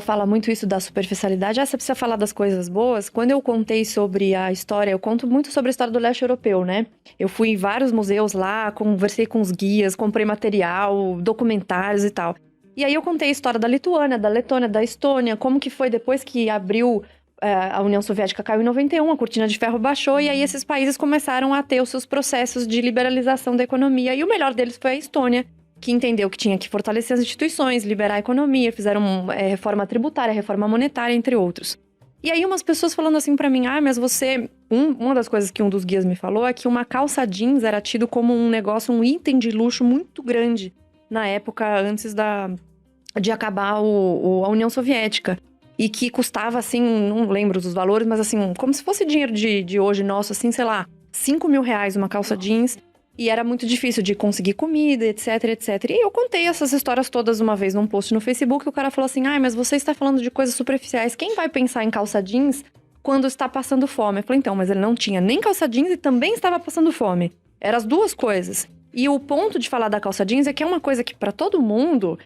Fala muito isso da superficialidade. Você precisa falar das coisas boas. Quando eu contei sobre a história, eu conto muito sobre a história do leste europeu, né? Eu fui em vários museus lá, conversei com os guias, comprei material, documentários e tal. E aí eu contei a história da Lituânia, da Letônia, da Estônia, como que foi depois que abriu, a União Soviética caiu em 91, a cortina de ferro baixou, e aí esses países começaram a ter os seus processos de liberalização da economia. E o melhor deles foi a Estônia, que entendeu que tinha que fortalecer as instituições, liberar a economia, fizeram reforma tributária, reforma monetária, entre outros. E aí umas pessoas falando assim pra mim, mas você... Uma das coisas que um dos guias me falou é que uma calça jeans era tido como um negócio, um item de luxo muito grande na época antes de acabar a União Soviética. E que custava, assim, não lembro dos valores, mas assim, como se fosse dinheiro de hoje nosso, assim, sei lá, 5 mil reais uma calça jeans. E era muito difícil de conseguir comida, etc, etc. E eu contei essas histórias todas uma vez num post no Facebook. E o cara falou assim, mas você está falando de coisas superficiais. Quem vai pensar em calça jeans quando está passando fome? Eu falei, então, mas ele não tinha nem calça jeans e também estava passando fome. Eram as duas coisas. E o ponto de falar da calça jeans é que é uma coisa que para todo mundo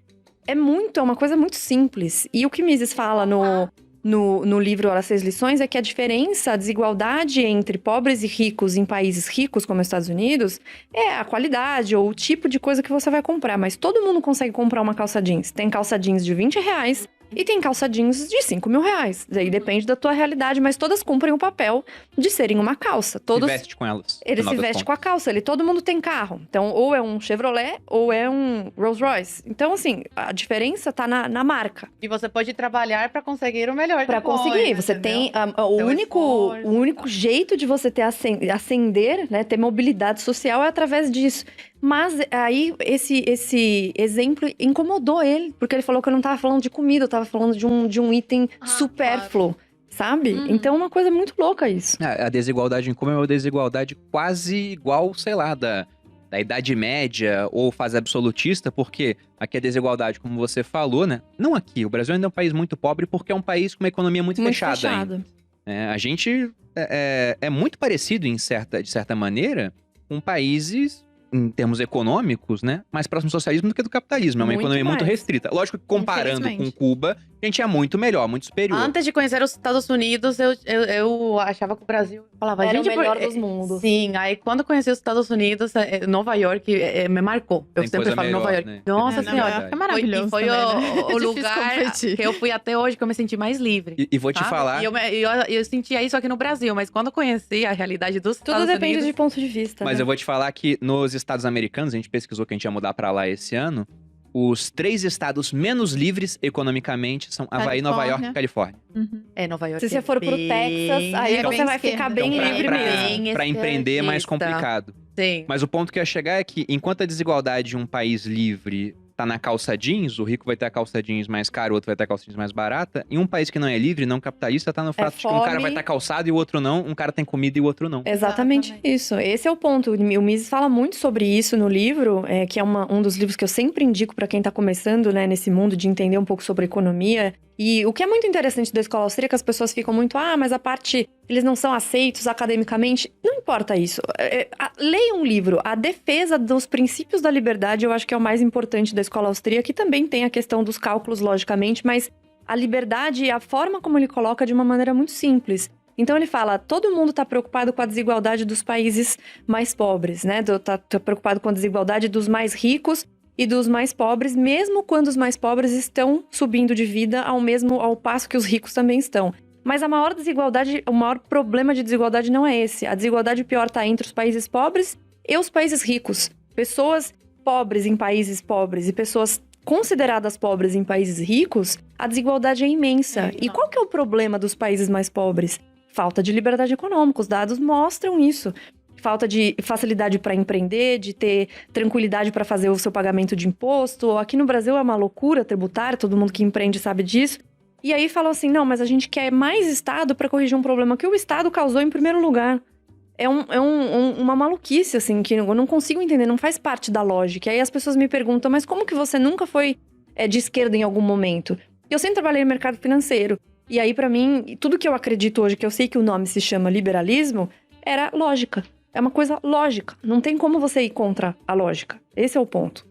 é uma coisa muito simples. E o que Mises fala no livro As 6 Lições é que a diferença, a desigualdade entre pobres e ricos em países ricos como os Estados Unidos é a qualidade ou o tipo de coisa que você vai comprar. Mas todo mundo consegue comprar uma calça jeans. Tem calça jeans de 20 reais e tem calça jeans de 5 mil reais. Daí depende da tua realidade, mas todas cumprem o papel de serem uma calça. Todos se veste com elas. Ele se veste com a calça, todo mundo tem carro. Então, ou é um Chevrolet, ou é um Rolls Royce. Então, assim, a diferença tá na marca. E você pode trabalhar pra conseguir o melhor. Pra conseguir. Você tem o único jeito de você ter ascender, né, ter mobilidade social é através disso. Mas aí, esse exemplo incomodou ele, porque ele falou que eu não tava falando de comida, eu tava falando de um item supérfluo. Claro. Sabe? Então é uma coisa muito louca isso. A desigualdade em como é uma desigualdade quase igual, sei lá, da Idade Média ou fase absolutista, porque aqui a desigualdade, como você falou, né? Não aqui, o Brasil ainda é um país muito pobre porque é um país com uma economia muito fechada. Ainda. A gente é muito parecido, de certa maneira, com países em termos econômicos, né, mais próximo do socialismo do que do capitalismo. É uma economia muito restrita. Lógico que comparando com Cuba, a gente é muito melhor, muito superior. Antes de conhecer os Estados Unidos, eu achava que o Brasil falava, era o melhor dos mundos. Sim, aí quando conheci os Estados Unidos, Nova York me marcou. Eu sempre falo Nova York. Né? Nossa Senhora, é maravilhoso. Foi o lugar que eu fui até hoje que eu me senti mais livre. E vou te falar... E eu sentia isso aqui no Brasil, mas quando conheci a realidade dos Estados Unidos... Tudo depende de ponto de vista, Mas né? eu vou te falar que nos Estados americanos, a gente pesquisou que a gente ia mudar pra lá esse ano, os 3 estados menos livres economicamente são Havaí, Nova York e Califórnia. Nova York. Se você for pro Texas, aí você vai ficar bem livre mesmo. Pra empreender é mais complicado. Sim. Mas o ponto que eu ia chegar é que, enquanto a desigualdade de um país livre tá na calça jeans, o rico vai ter a calça jeans mais cara, o outro vai ter a calça jeans mais barata, em um país que não é livre, não capitalista, tá no fato de que um cara vai estar calçado e o outro não, um cara tem comida e o outro não. Exatamente isso. Esse é o ponto. O Mises fala muito sobre isso no livro, que é um dos livros que eu sempre indico para quem tá começando, né, nesse mundo de entender um pouco sobre economia. E o que é muito interessante da escola austríaca, as pessoas ficam muito, mas a parte, eles não são aceitos academicamente. Não importa isso. Leia um livro. A defesa dos princípios da liberdade, eu acho que é o mais importante da escola austríaca, que também tem a questão dos cálculos, logicamente, mas a liberdade e a forma como ele coloca de uma maneira muito simples. Então ele fala, todo mundo está preocupado com a desigualdade dos países mais pobres, né? Tá preocupado com a desigualdade dos mais ricos e dos mais pobres, mesmo quando os mais pobres estão subindo de vida ao passo que os ricos também estão. Mas a maior desigualdade, o maior problema de desigualdade não é esse. A desigualdade pior está entre os países pobres e os países ricos. Pessoas pobres em países pobres e pessoas consideradas pobres em países ricos, a desigualdade é imensa. E qual que é o problema dos países mais pobres? Falta de liberdade econômica. Os dados mostram isso. Falta de facilidade para empreender, de ter tranquilidade para fazer o seu pagamento de imposto. Aqui no Brasil é uma loucura tributária, todo mundo que empreende sabe disso. E aí falam assim, não, mas a gente quer mais Estado para corrigir um problema que o Estado causou em primeiro lugar. É uma maluquice, assim, que eu não consigo entender, não faz parte da lógica. E aí as pessoas me perguntam, mas como que você nunca foi de esquerda em algum momento? Eu sempre trabalhei no mercado financeiro. E aí, para mim, tudo que eu acredito hoje, que eu sei que o nome se chama liberalismo, era lógica. É uma coisa lógica. Não tem como você ir contra a lógica. Esse é o ponto.